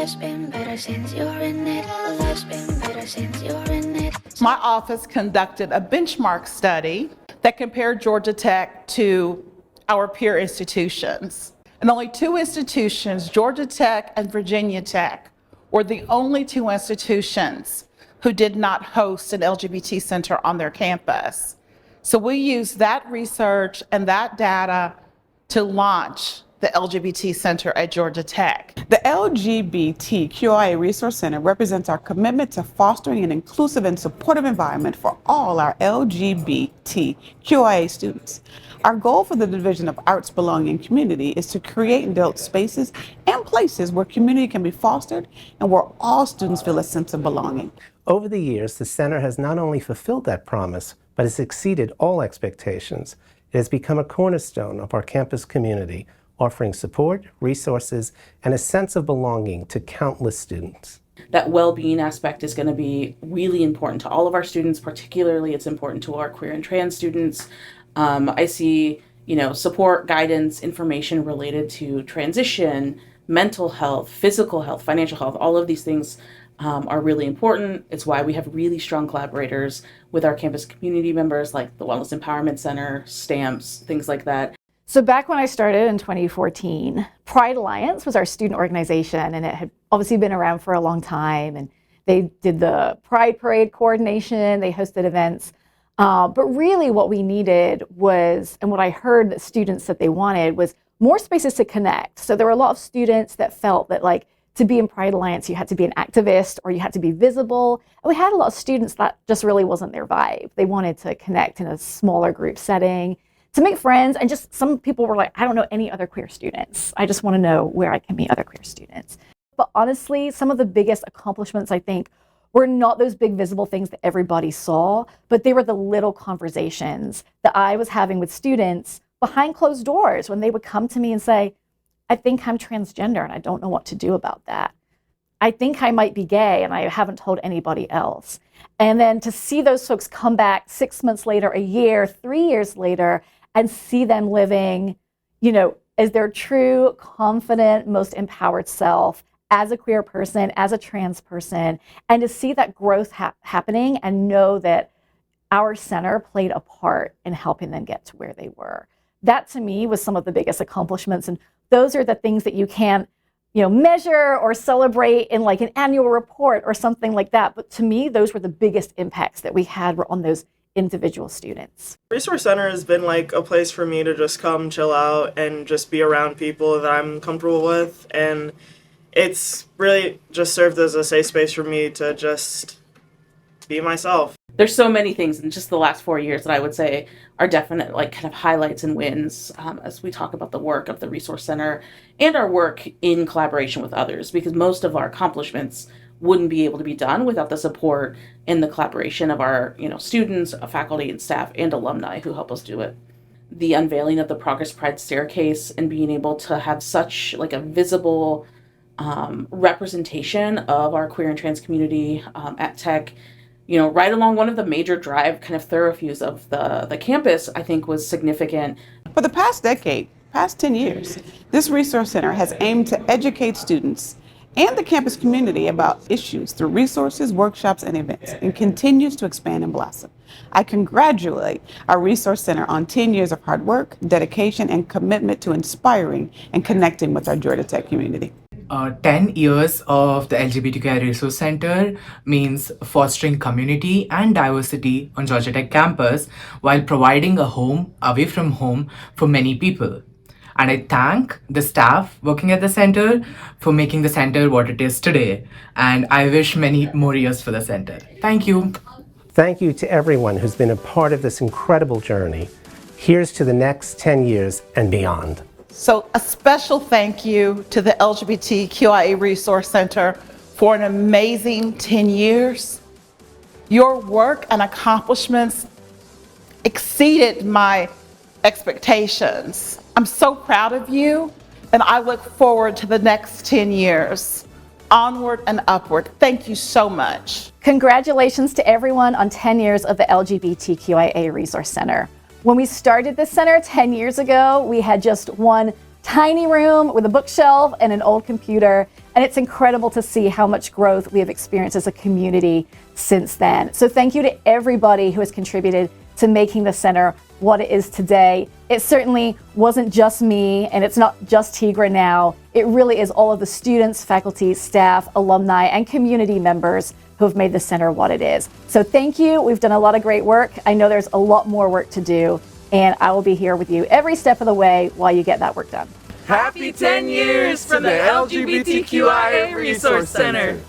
life's been better since you're in it. Life's been better since you're in it. My office conducted a benchmark study that compared Georgia Tech to our peer institutions. And only two institutions, Georgia Tech and Virginia Tech, were the only two institutions who did not host an LGBT center on their campus. So we used that research and that data to launch the LGBT Center at Georgia Tech. The LGBTQIA Resource Center represents our commitment to fostering an inclusive and supportive environment for all our LGBTQIA students. Our goal for the Division of Arts, Belonging, and Community is to create and build spaces and places where community can be fostered and where all students feel a sense of belonging. Over the years, the center has not only fulfilled that promise, but has exceeded all expectations. It has become a cornerstone of our campus community, offering support, resources, and a sense of belonging to countless students. That well-being aspect is going to be really important to all of our students. Particularly, it's important to our queer and trans students. I see, support, guidance, information related to transition, mental health, physical health, financial health. All of these things are really important. It's why we have really strong collaborators with our campus community members, like the Wellness Empowerment Center, STAMPs, things like that. So back when I started in 2014, Pride Alliance was our student organization, and it had obviously been around for a long time. And they did the Pride Parade coordination, they hosted events. But really what we needed was, and what I heard that students that they wanted was more spaces to connect. So there were a lot of students that felt that to be in Pride Alliance, you had to be an activist or you had to be visible. And we had a lot of students that just really wasn't their vibe. They wanted to connect in a smaller group setting, to make friends, and just some people were like, I don't know any other queer students. I just want to know where I can meet other queer students. But honestly, some of the biggest accomplishments, I think, were not those big visible things that everybody saw, but they were the little conversations that I was having with students behind closed doors when they would come to me and say, I think I'm transgender and I don't know what to do about that. I think I might be gay and I haven't told anybody else. And then to see those folks come back 6 months later, a year, 3 years later, and see them living, as their true, confident, most empowered self, as a queer person, as a trans person, and to see that growth happening and know that our center played a part in helping them get to where they were. That to me was some of the biggest accomplishments. And those are the things that you can't, measure or celebrate in an annual report or something like that. But to me, those were the biggest impacts that we had were on those individual students. Resource Center has been a place for me to just come chill out and just be around people that I'm comfortable with. And it's really just served as a safe space for me to just be myself. There's so many things in just the last 4 years that I would say are definite kind of highlights and wins as we talk about the work of the Resource Center and our work in collaboration with others, because most of our accomplishments wouldn't be able to be done without the support and the collaboration of our students, faculty and staff, and alumni who help us do it. The unveiling of the Progress Pride staircase and being able to have such a visible representation of our queer and trans community at Tech, right along one of the major drive kind of thoroughfares of the campus, I think was significant. For the past 10 years, this Resource Center has aimed to educate students and the campus community about issues through resources, workshops, and events, and continues to expand and blossom. I congratulate our Resource Center on 10 years of hard work, dedication, and commitment to inspiring and connecting with our Georgia Tech community. 10 years of the LGBTQIA Resource Center means fostering community and diversity on Georgia Tech campus while providing a home away from home for many people. And I thank the staff working at the center for making the center what it is today. And I wish many more years for the center. Thank you. Thank you to everyone who's been a part of this incredible journey. Here's to the next 10 years and beyond. So a special thank you to the LGBTQIA Resource Center for an amazing 10 years. Your work and accomplishments exceeded my expectations. I'm so proud of you, and I look forward to the next 10 years. Onward and upward. Thank you so much. Congratulations to everyone on 10 years of the LGBTQIA Resource Center. When we started this center 10 years ago, we had just one tiny room with a bookshelf and an old computer, and it's incredible to see how much growth we have experienced as a community since then. So thank you to everybody who has contributed to making the center what it is today. It certainly wasn't just me, and it's not just Tigra now. It really is all of the students, faculty, staff, alumni, and community members who have made the center what it is. So thank you. We've done a lot of great work. I know there's a lot more work to do, and I will be here with you every step of the way while you get that work done. Happy 10 years from the LGBTQIA Resource Center.